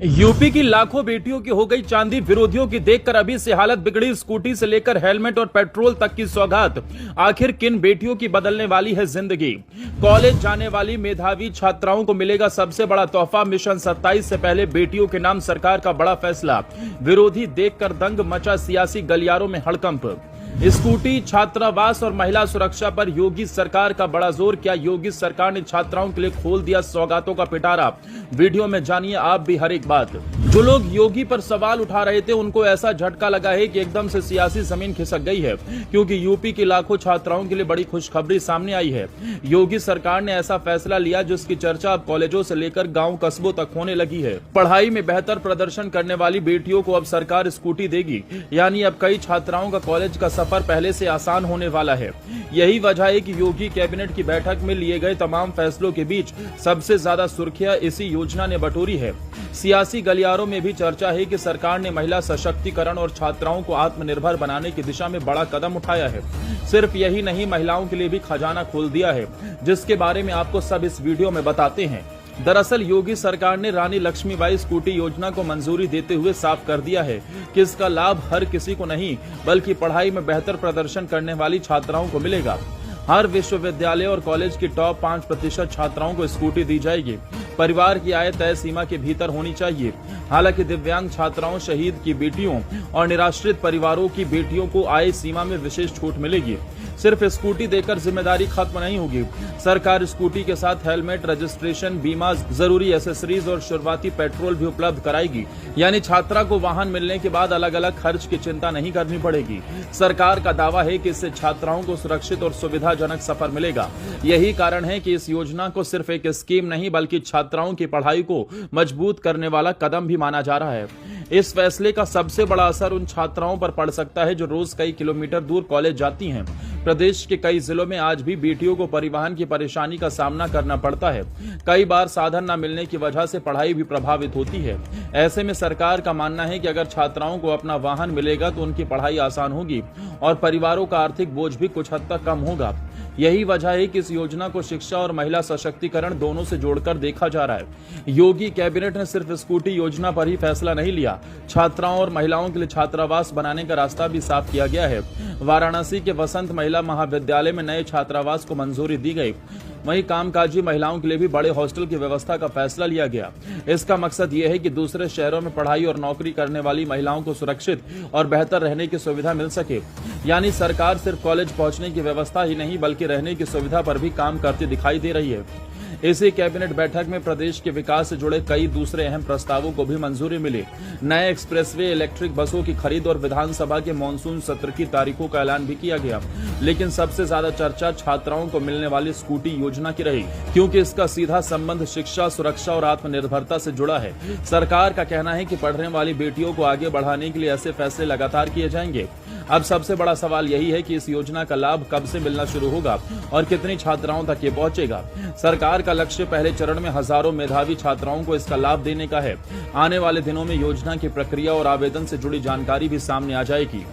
UP की लाखों बेटियों की हो गई चांदी। विरोधियों की देखकर अभी से हालत बिगड़ी। स्कूटी से लेकर हेलमेट और पेट्रोल तक की सौगात। आखिर किन बेटियों की बदलने वाली है जिंदगी। कॉलेज जाने वाली मेधावी छात्राओं को मिलेगा सबसे बड़ा तोहफा। मिशन 27 से पहले बेटियों के नाम सरकार का बड़ा फैसला। विरोधी देखकर दंग, मचा सियासी गलियारों में हड़कंप। स्कूटी, छात्रावास और महिला सुरक्षा पर योगी सरकार का बड़ा जोर। क्या योगी सरकार ने छात्राओं के लिए खोल दिया सौगातों का पिटारा। वीडियो में जानिए आप भी हर एक बात। जो लोग योगी पर सवाल उठा रहे थे उनको ऐसा झटका लगा है कि एकदम से सियासी जमीन खिसक गई है, क्योंकि यूपी की लाखों छात्राओं के लिए बड़ी खुशखबरी सामने आई है। योगी सरकार ने ऐसा फैसला लिया जिसकी चर्चा अब कॉलेजों से लेकर गांव कस्बों तक होने लगी है। पढ़ाई में बेहतर प्रदर्शन करने वाली बेटियों को अब सरकार स्कूटी देगी, यानी अब कई छात्राओं का कॉलेज का सफर पहले से आसान होने वाला है। यही वजह है कि योगी कैबिनेट की बैठक में लिए गए तमाम फैसलों के बीच सबसे ज्यादा सुर्खियां इसी योजना ने बटोरी है। सियासी गलियारों में भी चर्चा है कि सरकार ने महिला सशक्तिकरण और छात्राओं को आत्मनिर्भर बनाने की दिशा में बड़ा कदम उठाया है। सिर्फ यही नहीं, महिलाओं के लिए भी खजाना खोल दिया है, जिसके बारे में आपको सब इस वीडियो में बताते हैं। दरअसल योगी सरकार ने रानी लक्ष्मीबाई स्कूटी योजना को मंजूरी देते हुए साफ कर दिया है कि इसका लाभ हर किसी को नहीं, बल्कि पढ़ाई में बेहतर प्रदर्शन करने वाली छात्राओं को मिलेगा। हर विश्वविद्यालय और कॉलेज की टॉप 5% छात्राओं को स्कूटी दी जाएगी। परिवार की आय तय सीमा के भीतर होनी चाहिए। हालांकि दिव्यांग छात्राओं, शहीद की बेटियों और निराश्रित परिवारों की बेटियों को आय सीमा में विशेष छूट मिलेगी। सिर्फ स्कूटी देकर जिम्मेदारी खत्म नहीं होगी। सरकार स्कूटी के साथ हेलमेट, रजिस्ट्रेशन, बीमा, जरूरी एसेसरीज और शुरुआती पेट्रोल भी उपलब्ध कराएगी। यानी छात्रा को वाहन मिलने के बाद अलग अलग खर्च की चिंता नहीं करनी पड़ेगी। सरकार का दावा है कि इससे छात्राओं को सुरक्षित और सुविधाजनक सफर मिलेगा। यही कारण है कि इस योजना को सिर्फ एक स्कीम नहीं, बल्कि छात्राओं की पढ़ाई को मजबूत करने वाला कदम भी माना जा रहा है। इस फैसले का सबसे बड़ा असर उन छात्राओं पर पड़ सकता है जो रोज कई किलोमीटर दूर कॉलेज जाती हैं। प्रदेश के कई जिलों में आज भी बेटियों को परिवहन की परेशानी का सामना करना पड़ता है। कई बार साधन न मिलने की वजह से पढ़ाई भी प्रभावित होती है। ऐसे में सरकार का मानना है कि अगर छात्राओं को अपना वाहन मिलेगा तो उनकी पढ़ाई आसान होगी और परिवारों का आर्थिक बोझ भी कुछ हद तक कम होगा। यही वजह है कि इस योजना को शिक्षा और महिला सशक्तिकरण दोनों से जोड़कर देखा जा रहा है। योगी कैबिनेट ने सिर्फ स्कूटी योजना पर ही फैसला नहीं लिया, छात्राओं और महिलाओं के लिए छात्रावास बनाने का रास्ता भी साफ किया गया है। वाराणसी के वसंत महिला महाविद्यालय में नए छात्रावास को मंजूरी दी गई। वहीं कामकाजी महिलाओं के लिए भी बड़े हॉस्टल की व्यवस्था का फैसला लिया गया। इसका मकसद यह है कि दूसरे शहरों में पढ़ाई और नौकरी करने वाली महिलाओं को सुरक्षित और बेहतर रहने की सुविधा मिल सके। यानी सरकार सिर्फ कॉलेज पहुंचने की व्यवस्था ही नहीं, बल्कि रहने की सुविधा पर भी काम करती दिखाई दे रही है। इसी कैबिनेट बैठक में प्रदेश के विकास से जुड़े कई दूसरे अहम प्रस्तावों को भी मंजूरी मिली। नए एक्सप्रेसवे, इलेक्ट्रिक बसों की खरीद और विधानसभा के मानसून सत्र की तारीखों का ऐलान भी किया गया। लेकिन सबसे ज्यादा चर्चा छात्राओं को मिलने वाली स्कूटी योजना की रही, क्योंकि इसका सीधा संबंध शिक्षा, सुरक्षा और आत्मनिर्भरता से जुड़ा है। सरकार का कहना है कि पढ़ने वाली बेटियों को आगे बढ़ाने के लिए ऐसे फैसले लगातार किए जाएंगे। अब सबसे बड़ा सवाल यही है कि इस योजना का लाभ कब से मिलना शुरू होगा और कितनी छात्राओं तक ये पहुंचेगा। सरकार का लक्ष्य पहले चरण में हजारों मेधावी छात्राओं को इसका लाभ देने का है। आने वाले दिनों में योजना की प्रक्रिया और आवेदन से जुड़ी जानकारी भी सामने आ जाएगी।